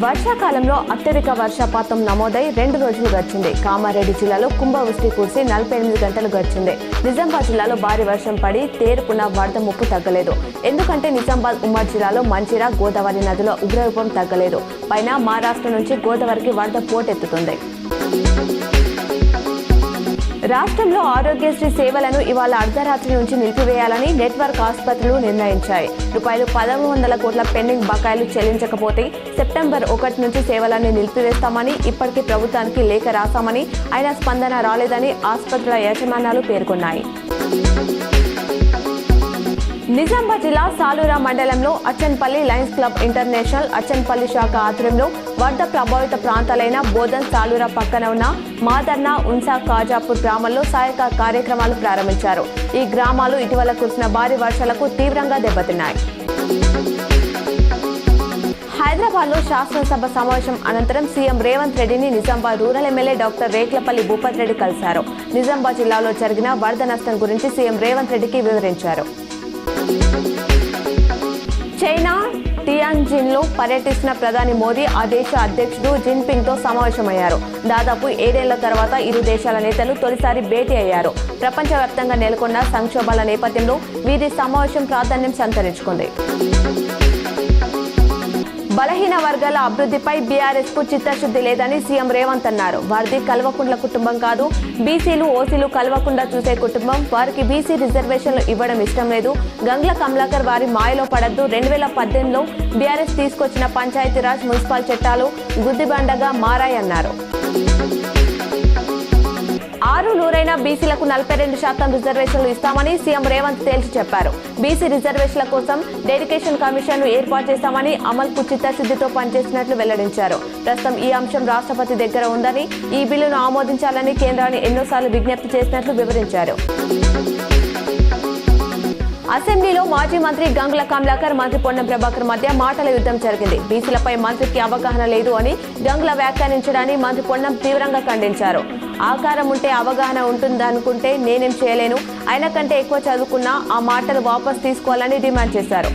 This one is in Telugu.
వర్షాకాలంలో అత్యధిక వర్షపాతం నమోదై 2 రోజులు గడిచింది. కామారెడ్డి జిల్లాలో కుంభవృష్టి కురిసి 48 గంటలు గడిచింది. నిజామాబాద్ జిల్లాలో భారీ వర్షం పడి తేరుకున్న వరద ముప్పు తగ్గలేదు. ఎందుకంటే నిజామాబాద్ ఉమ్మడి జిల్లాలో మంచిర్యాల గోదావరి నదిలో ఉగ్రరూపం తగ్గలేదు. పైన మహారాష్ట్ర నుంచి గోదావరికి వరద పోటెత్తుతుంది. రాష్ట్రంలో ఆరోగ్యశ్రీ సేవలను ఇవాళ అర్ధరాత్రి నుంచి నిలిపివేయాలని నెట్వర్క్ ఆసుపత్రులు నిర్ణయించాయి. ₹1,100 కోట్ల పెండింగ్ బకాయిలు చెల్లించకపోతే సెప్టెంబర్ 1 నుంచి సేవలను నిలిపివేస్తామని ఇప్పటికీ ప్రభుత్వానికి లేఖ రాశామని అయినా స్పందన రాలేదని ఆసుపత్రుల యాజమాన్యాలు పేర్కొన్నాయి. నిజామాబాద్ జిల్లా సాలూరా మండలంలో అచ్చన్పల్లి లయన్స్ క్లబ్ ఇంటర్నేషనల్ అచ్చన్పల్లి శాఖ ఆధ్వర్యంలో వరద ప్రభావిత ప్రాంతాలైన బోధన్ సాలూరా పక్కన ఉన్న మాదర్నా ఉన్సా కాజాపూర్ గ్రామాల్లో సహాయక కార్యక్రమాలు ప్రారంభించారు. ఈ గ్రామాలు ఇటీవల కురిసిన భారీ వర్షాలకు తీవ్రంగా దెబ్బతిన్నాయి. హైదరాబాద్ లో శాసనసభ సమావేశం అనంతరం సీఎం రేవంత్ రెడ్డిని Nizamabad rural MLA doctor Reklapalli Bhupat Reddy కలిశారు. నిజామాబాద్ జిల్లాలో జరిగిన వరద నష్టం గురించి సీఎం రేవంత్ రెడ్డికి వివరించారు. చైనా టియాన్జిన్లో పర్యటిస్తున్న ప్రధాని మోదీ ఆ దేశ అధ్యక్షుడు జిన్పింగ్తో సమావేశమయ్యారు. దాదాపు 7 ఏళ్ల తర్వాత ఇరు దేశాల నేతలు తొలిసారి భేటీ అయ్యారు. ప్రపంచవ్యాప్తంగా నెలకొన్న సంక్షోభాల నేపథ్యంలో వీరి సమావేశం ప్రాధాన్యం సంతరించుకుంది. బలహీన వర్గాల అభివృద్ధిపై బీఆర్ఎస్ కు చిత్తశుద్ధి లేదని సీఎం రేవంత్ అన్నారు. వారిది కల్వకుంట్ల కుటుంబం కాదు, బీసీలు ఓసీలు కల్వకుండా చూసే కుటుంబం. వారికి బీసీ రిజర్వేషన్లు ఇవ్వడం ఇష్టం లేదు. గంగ్ల కమలాకర్ వారి మాయలో పడద్దు. 2018లో బీఆర్ఎస్ తీసుకొచ్చిన పంచాయతీరాజ్ మున్సిపల్ చట్టాలు గుద్దిబండగా మారాయన్నారు. 6 బీసీలకు 42% రిజర్వేషన్లు ఇస్తామని సీఎం రేవంత్ తేల్చి చెప్పారు. బీసీ రిజర్వేషన్ల కోసం డెడికేషన్ కమిషన్ ఏర్పాటు చేస్తామని అమలుకు చిత్తశుద్ధితో పనిచేసినట్లు వెల్లడించారు. ప్రస్తుతం ఈ అంశం రాష్ట్రపతి దగ్గర ఉందని, ఈ బిల్లును ఆమోదించాలని కేంద్రాన్ని ఎన్నోసార్లు విజ్ఞప్తి చేసినట్లు వివరించారు. అసెంబ్లీలో మాజీ మంత్రి గంగుల కమలాకర్, మంత్రి పొన్నం ప్రభాకర్ మధ్య మాటల యుద్ధం జరిగింది. బీసీలపై మంత్రికి అవగాహన లేదు అని గంగుల వ్యాఖ్యానించడాన్ని మంత్రి పొన్నం తీవ్రంగా ఖండించారు. ఆకారం ఉంటే అవగాహన ఉంటుందనుకుంటే నేనేం చేయలేను, ఆయన కంటే ఎక్కువ చదువుకున్నా ఆ మాటలు వాపసు తీసుకోవాలని డిమాండ్ చేశారు.